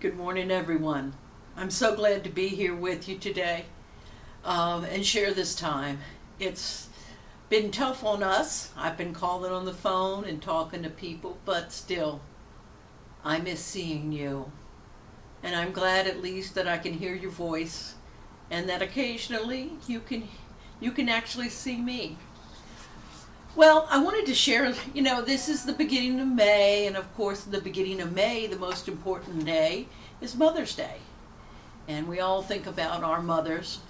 Good morning, everyone. I'm so glad to be here with you today and share this time. It's been tough on us. I've been calling on the phone and talking to people, but still, I miss seeing you. And I'm glad at least that I can hear your voice and that occasionally you can actually see me. Well, I wanted to share, this is the beginning of May, and of course, the beginning of May, the most important day is Mother's Day. And we all think about our mothers.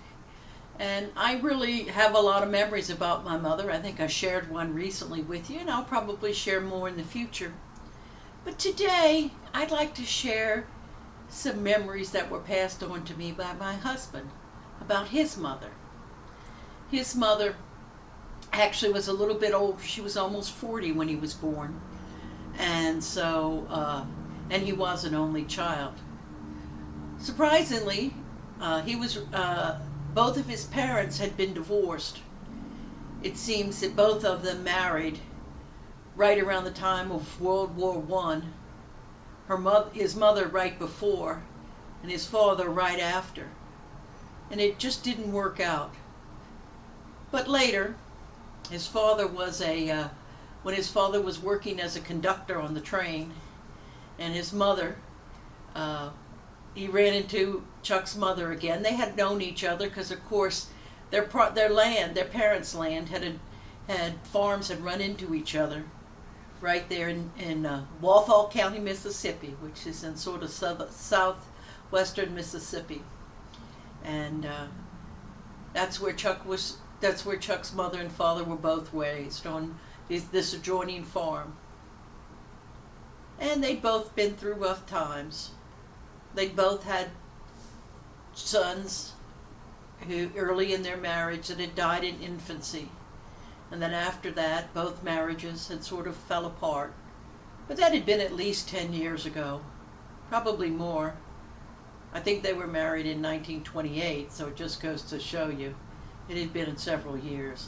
And I really have a lot of memories about my mother. I think I shared one recently with you, and I'll probably share more in the future. But today, I'd like to share some memories that were passed on to me by my husband about his mother. His mother actually was a little bit old. She was almost 40 when he was born. And and he was an only child. Surprisingly, both of his parents had been divorced. It seems that both of them married right around the time of World War One. His mother right before, and his father right after. And it just didn't work out. But later, his father was when his father was working as a conductor on the train, and his mother, he ran into Chuck's mother again. They had known each other because, of course, their parents' land, had farms had run into each other, right there in Walthall County, Mississippi, which is in sort of southwestern Mississippi, and that's where Chuck's mother and father were both raised, on this adjoining farm. And they'd both been through rough times. They'd both had sons who early in their marriage that had died in infancy. And then after that, both marriages had sort of fell apart. But that had been at least 10 years ago, probably more. I think they were married in 1928, so it just goes to show you. It had been in several years.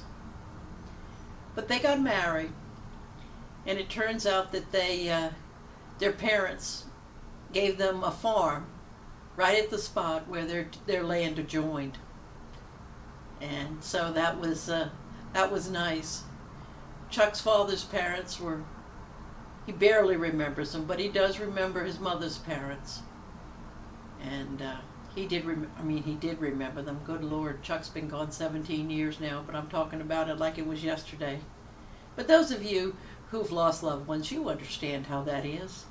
But they got married, and it turns out that their parents gave them a farm right at the spot where their land adjoined. And so that was nice. Chuck's father's parents he barely remembers them, but he does remember his mother's parents. And he did remember them. Good Lord, Chuck's been gone 17 years now, but I'm talking about it like it was yesterday. But those of you who've lost loved ones, you understand how that is.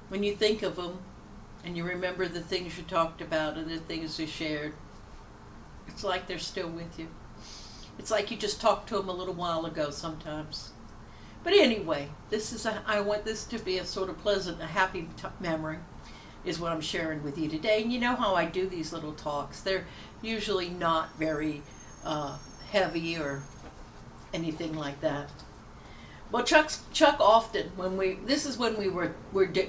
When you think of them and you remember the things you talked about and the things you shared, it's like they're still with you. It's like you just talked to them a little while ago sometimes. But anyway, I want this to be a sort of pleasant, a happy memory, is what I'm sharing with you today. And you know how I do these little talks. They're usually not very heavy or anything like that. Well, Chuck often, this is when we were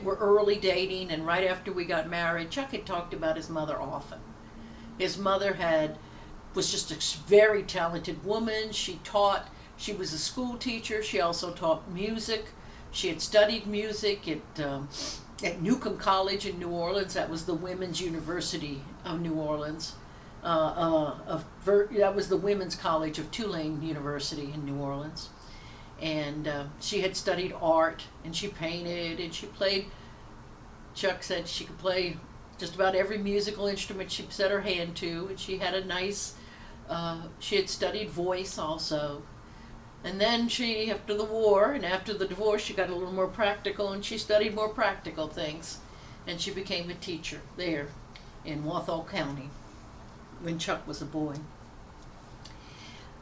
early dating and right after we got married, Chuck had talked about his mother often. His mother was just a very talented woman. She was a school teacher. She also taught music. She had studied music at Newcomb College in New Orleans. That was the Women's University of New Orleans. That was the Women's College of Tulane University in New Orleans. And she had studied art, and she painted, and she played. Chuck said she could play just about every musical instrument she set her hand to, and she had she had studied voice also. And then after the war and after the divorce, she got a little more practical, and she studied more practical things. And she became a teacher there in Walthall County when Chuck was a boy.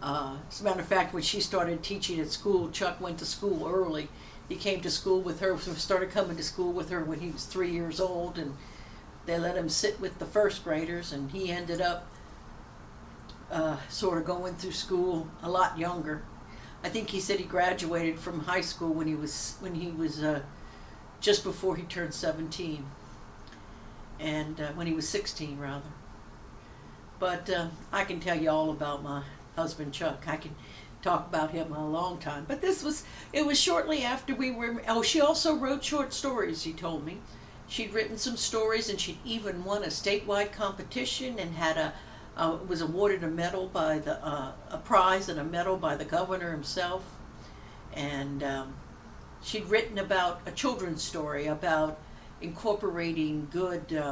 As a matter of fact, when she started teaching at school, Chuck went to school early. He came to school with her, started coming to school with her when he was 3 years old, and they let him sit with the first graders, and he ended up sort of going through school a lot younger. I think he said he graduated from high school when he was just before he turned 17, and when he was 16 rather. But I can tell you all about my husband Chuck. I can talk about him a long time. But it was shortly after we were. Oh, she also wrote short stories. He told me She'd written some stories, and she'd even won a statewide competition and had was awarded a medal by a prize and a medal by the governor himself. And she'd written about a children's story about incorporating good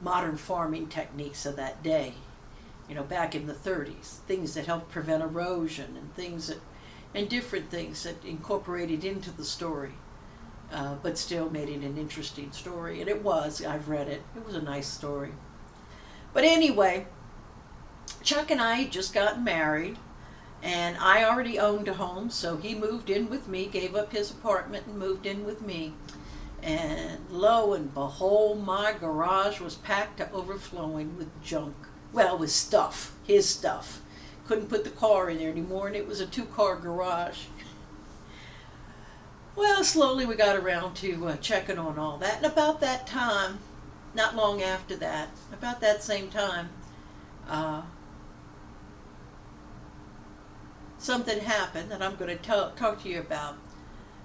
modern farming techniques of that day, back in the 30s, things that helped prevent erosion and different things that incorporated into the story, but still made it an interesting story. And it was, I've read it, it was a nice story. But anyway, Chuck and I had just gotten married, and I already owned a home, so he moved in with me, gave up his apartment and moved in with me. And lo and behold, my garage was packed to overflowing with junk. Well, with stuff, his stuff. Couldn't put the car in there anymore, and it was a 2-car garage. Well, slowly we got around to checking on all that. And about that time, not long after that, about that same time, something happened that I'm going to talk to you about.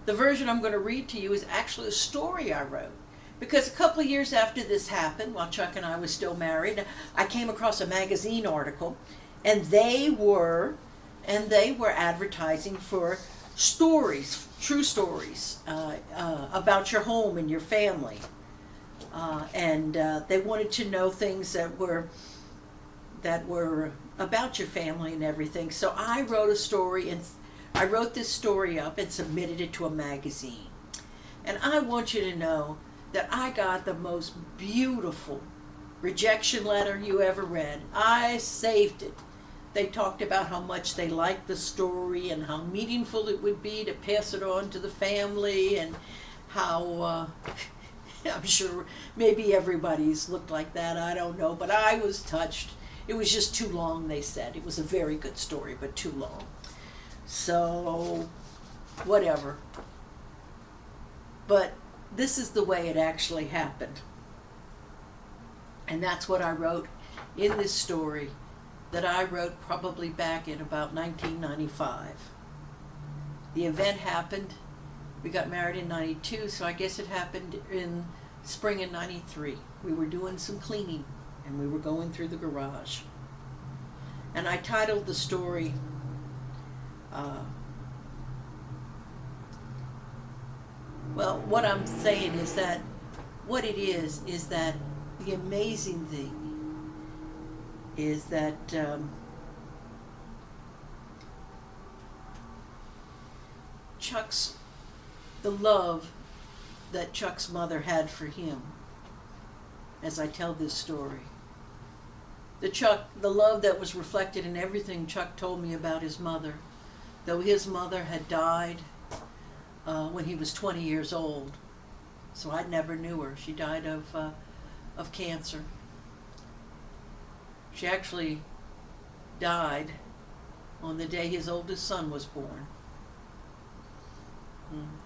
The version I'm going to read to you is actually a story I wrote. Because a couple of years after this happened, while Chuck and I was still married, I came across a magazine article, and they were advertising for stories, true stories, about your home and your family. And they wanted to know things that were about your family and everything. So I wrote a story, and I wrote this story up and submitted it to a magazine. And I want you to know that I got the most beautiful rejection letter you ever read. I saved it. They talked about how much they liked the story and how meaningful it would be to pass it on to the family, and how I'm sure maybe everybody's looked like that, I don't know, but I was touched. It was just too long, they said. It was a very good story, but too long. So, whatever. But this is the way it actually happened. And that's what I wrote in this story that I wrote probably back in about 1995. The event happened, we got married in 92, so I guess it happened in spring of 93. We were doing some cleaning, and we were going through the garage. And I titled the story, well, what I'm saying is that what it is that the amazing thing is that the love that Chuck's mother had for him, as I tell this story, the love that was reflected in everything Chuck told me about his mother, though his mother had died when he was 20 years old, so I never knew her. She died of cancer. She actually died on the day his oldest son was born.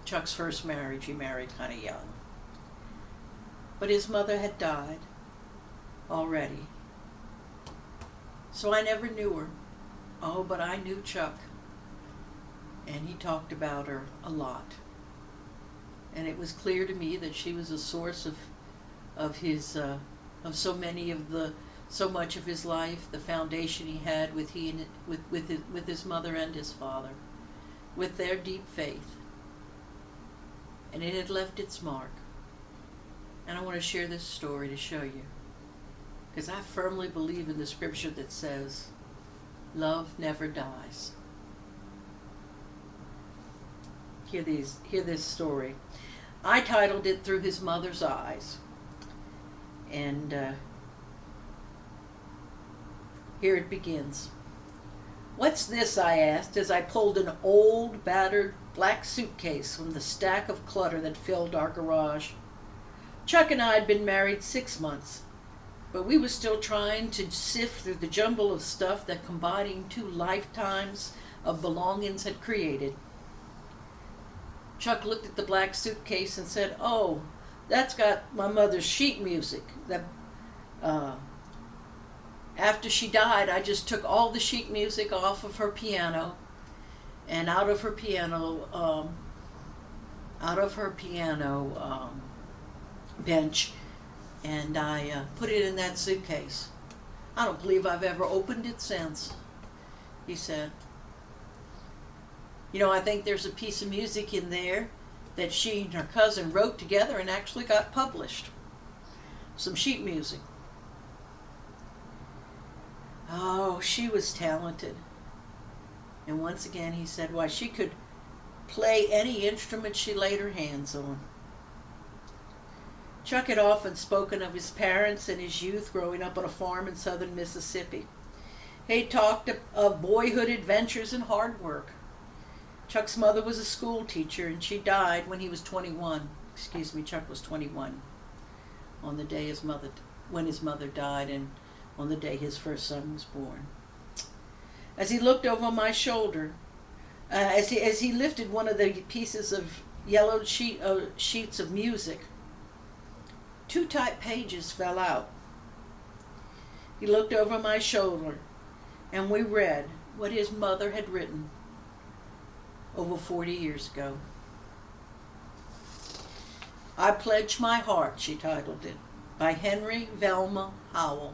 Chuck's first marriage, he married kind of young. But his mother had died already. So I never knew her. Oh, but I knew Chuck. And he talked about her a lot. And it was clear to me that she was a source of so much of his life, the foundation he had with his mother and his father, with their deep faith. And it had left its mark. And I want to share this story to show you, because I firmly believe in the scripture that says, love never dies. Hear this story. I titled it Through His Mother's Eyes. And here it begins. "What's this?" I asked as I pulled an old, battered black suitcase from the stack of clutter that filled our garage. Chuck and I had been married 6 months, but we were still trying to sift through the jumble of stuff that combining 2 lifetimes of belongings had created. Chuck looked at the black suitcase and said, "Oh, that's got my mother's sheet music. After she died, I just took all the sheet music off of her piano, and out of her piano, out of her piano bench, and I put it in that suitcase. I don't believe I've ever opened it since, he said. You know, I think there's a piece of music in there that she and her cousin wrote together and actually got published. Some sheet music. Oh, she was talented. And once again he said, why, she could play any instrument she laid her hands on. Chuck had often spoken of his parents and his youth growing up on a farm in southern Mississippi. He talked of boyhood adventures and hard work. Chuck's mother was a school teacher, and she died when he was 21. Chuck was 21 on the day when his mother died, and on the day his first son was born. As he looked over my shoulder, as he lifted one of the pieces of yellowed sheets of music, 2 typed pages fell out. He looked over my shoulder, and we read what his mother had written over 40 years ago. I Pledge My Heart, she titled it, by Henri Velma Howell.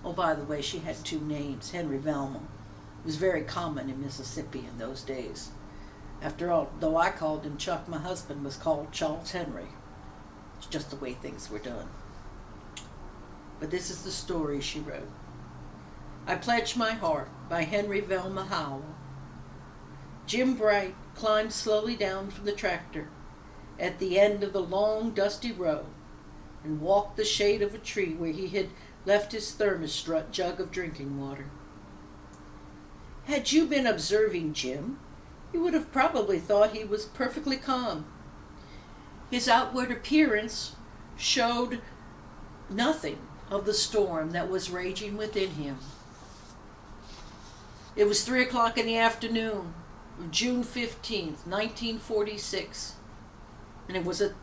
Oh, by the way, she had 2 names, Henri Velma. It was very common in Mississippi in those days. After all, though I called him Chuck, my husband was called Charles Henry. It's just the way things were done. But this is the story she wrote. I Pledge My Heart by Henri Velma Howell. Jim Bright climbed slowly down from the tractor at the end of the long, dusty row and walked the shade of a tree where he had left his thermos jug of drinking water. Had you been observing Jim, you would have probably thought he was perfectly calm. His outward appearance showed nothing of the storm that was raging within him. It was 3 o'clock in the afternoon of June 15th, 1946, and it was a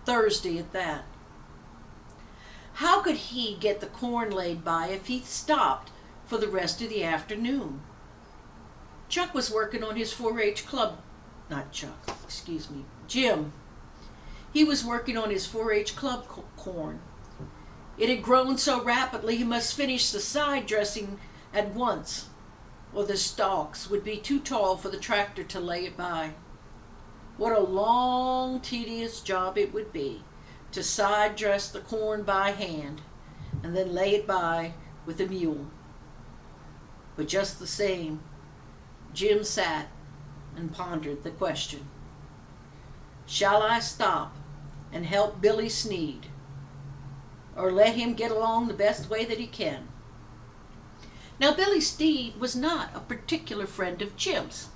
Thursday at that. How could he get the corn laid by if he stopped for the rest of the afternoon? Chuck was working on his 4-H club, Jim. He was working on his 4-H club corn. It had grown so rapidly he must finish the side dressing at once, or the stalks would be too tall for the tractor to lay it by. What a long, tedious job it would be to side dress the corn by hand and then lay it by with a mule. But just the same, Jim sat and pondered the question. Shall I stop and help Billy Sneed, or let him get along the best way that he can? Now, Billy Sneed was not a particular friend of Jim's,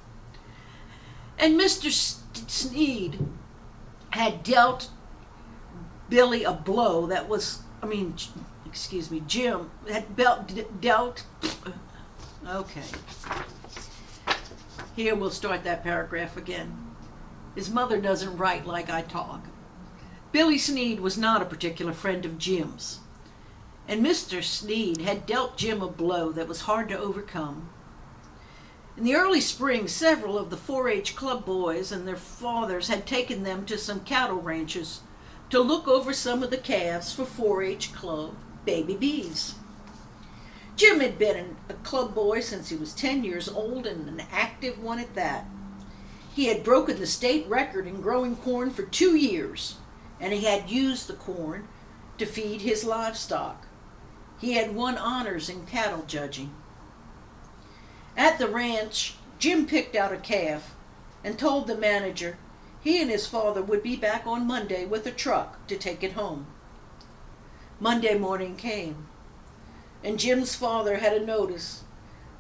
and Mr. Sneed had dealt Billy a blow that was, Jim had dealt, okay. Here, we'll start that paragraph again. His mother doesn't write like I talk. Billy Sneed was not a particular friend of Jim's, and Mr. Sneed had dealt Jim a blow that was hard to overcome. In the early spring, several of the 4-H club boys and their fathers had taken them to some cattle ranches to look over some of the calves for 4-H club baby bees. Jim had been a club boy since he was 10 years old, and an active one at that. He had broken the state record in growing corn for 2 years, and he had used the corn to feed his livestock. He had won honors in cattle judging. At the ranch, Jim picked out a calf and told the manager he and his father would be back on Monday with a truck to take it home. Monday morning came, and Jim's father had a notice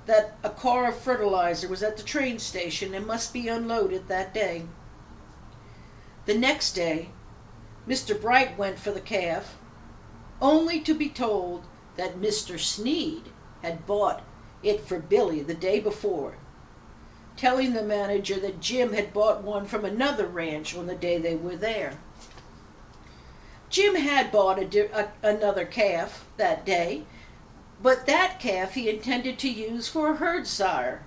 that a car of fertilizer was at the train station and must be unloaded that day. The next day, Mr. Bright went for the calf, only to be told that Mr. Sneed had bought it for Billy the day before, telling the manager that Jim had bought one from another ranch on the day they were there. Jim had bought another calf that day, but that calf he intended to use for a herd sire.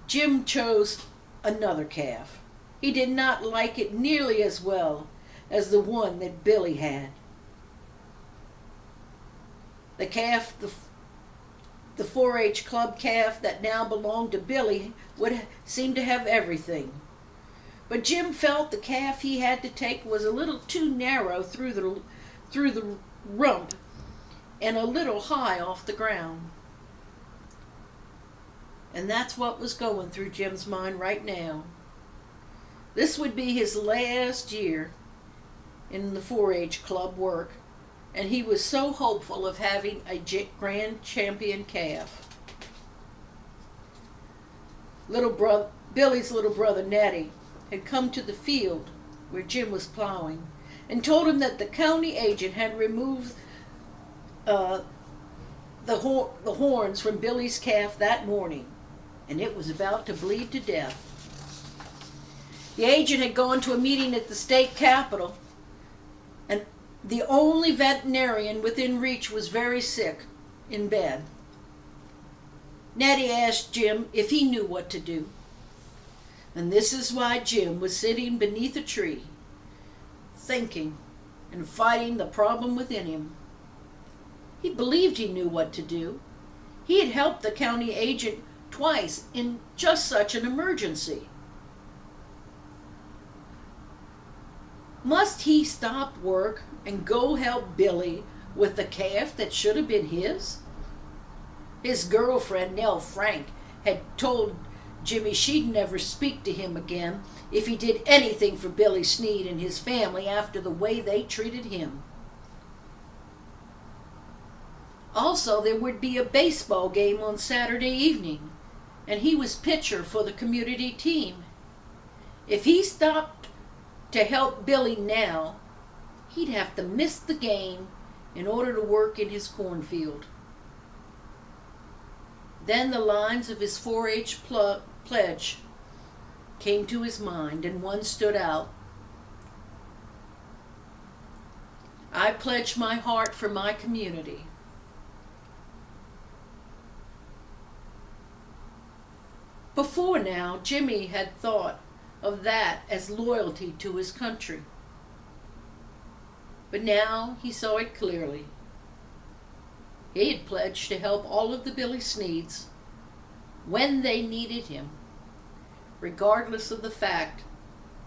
Jim chose another calf. He did not like it nearly as well as the one that Billy had. The calf, the 4-H club calf that now belonged to Billy, would seem to have everything. But Jim felt the calf he had to take was a little too narrow through the rump and a little high off the ground. And that's what was going through Jim's mind right now. This would be his last year in the 4-H club work, and he was so hopeful of having a grand champion calf. Billy's little brother Natty had come to the field where Jim was plowing and told him that the county agent had removed the horns from Billy's calf that morning, and it was about to bleed to death. The agent had gone to a meeting at the state capitol, and the only veterinarian within reach was very sick, in bed. Natty asked Jim if he knew what to do. And this is why Jim was sitting beneath a tree, thinking and fighting the problem within him. He believed he knew what to do. He had helped the county agent twice in just such an emergency. Must he stop work and go help Billy with the calf that should have been his? His girlfriend, Nell Frank, had told Jimmy she'd never speak to him again if he did anything for Billy Sneed and his family after the way they treated him. Also, there would be a baseball game on Saturday evening, and he was pitcher for the community team. If he stopped to help Billy now, he'd have to miss the game in order to work in his cornfield. Then the lines of his 4-H pledge came to his mind, and one stood out. I pledge my heart for my community. Before now, Jimmy had thought of that as loyalty to his country. But now he saw it clearly. He had pledged to help all of the Billy Sneeds when they needed him, regardless of the fact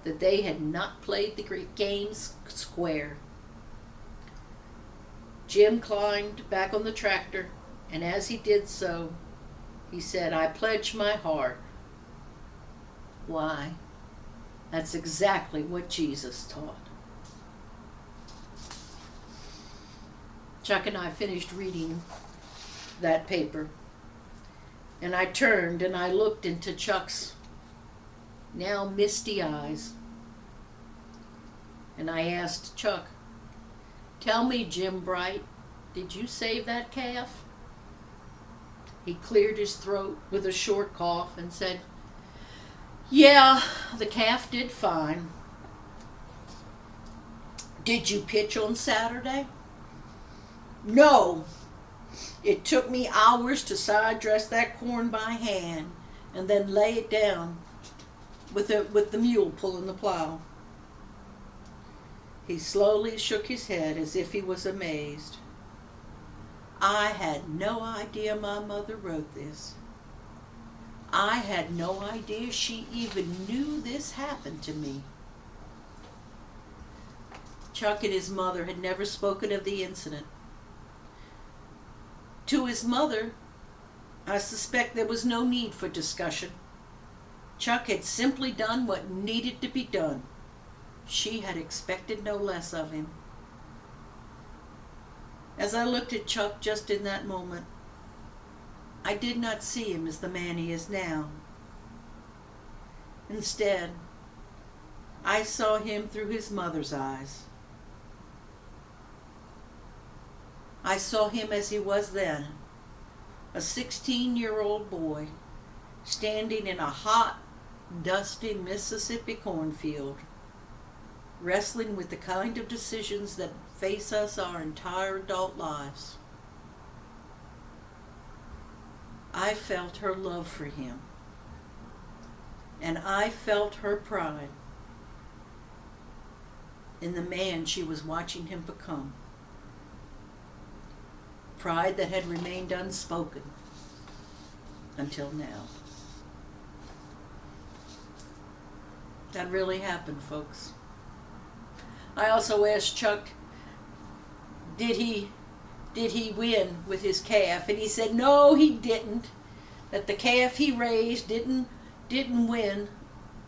that they had not played the games square. Jim climbed back on the tractor, and as he did so, he said, I pledge my heart. Why? That's exactly what Jesus taught. Chuck and I finished reading that paper, and I turned and I looked into Chuck's now misty eyes, and I asked Chuck, tell me, Jim Bright, did you save that calf? He cleared his throat with a short cough and said, yeah, the calf did fine. Did you pitch on Saturday? No. It took me hours to side dress that corn by hand and then lay it down with the mule pulling the plow. He slowly shook his head as if he was amazed. I had no idea my mother wrote this. I had no idea she even knew this happened to me. Chuck and his mother had never spoken of the incident. To his mother, I suspect there was no need for discussion. Chuck had simply done what needed to be done. She had expected no less of him. As I looked at Chuck just in that moment, I did not see him as the man he is now. Instead, I saw him through his mother's eyes. I saw him as he was then, a 16-year-old boy, standing in a hot, dusty Mississippi cornfield, wrestling with the kind of decisions that face us our entire adult lives. I felt her love for him, and I felt her pride in the man she was watching him become. Pride that had remained unspoken until now. That really happened, folks. I also asked Chuck, did he win with his calf? And he said no, he didn't. That the calf he raised didn't win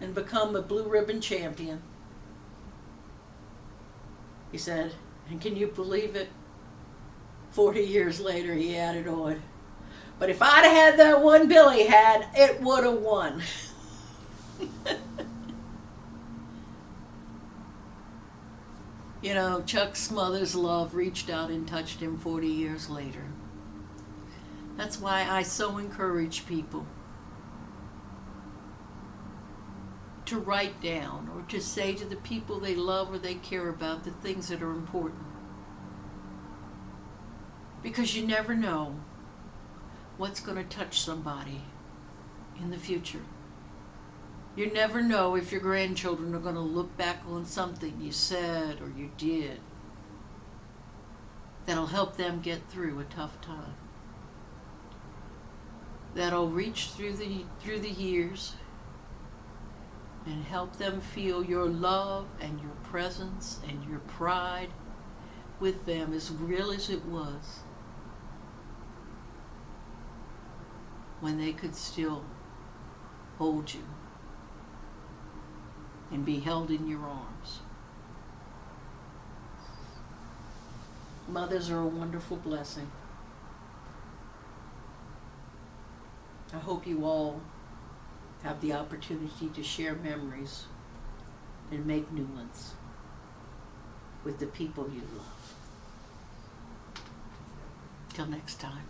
and become a blue ribbon champion. He said, and can you believe it? 40 years later he added on, but if I'd had that one Billy had, it would have won. You know, Chuck's mother's love reached out and touched him 40 years later. That's why I so encourage people to write down or to say to the people they love or they care about the things that are important. Because you never know what's going to touch somebody in the future. You never know if your grandchildren are going to look back on something you said or you did that'll help them get through a tough time. That'll reach through the years and help them feel your love and your presence and your pride with them as real as it was when they could still hold you and be held in your arms. Mothers are a wonderful blessing. I hope you all have the opportunity to share memories and make new ones with the people you love. Till next time.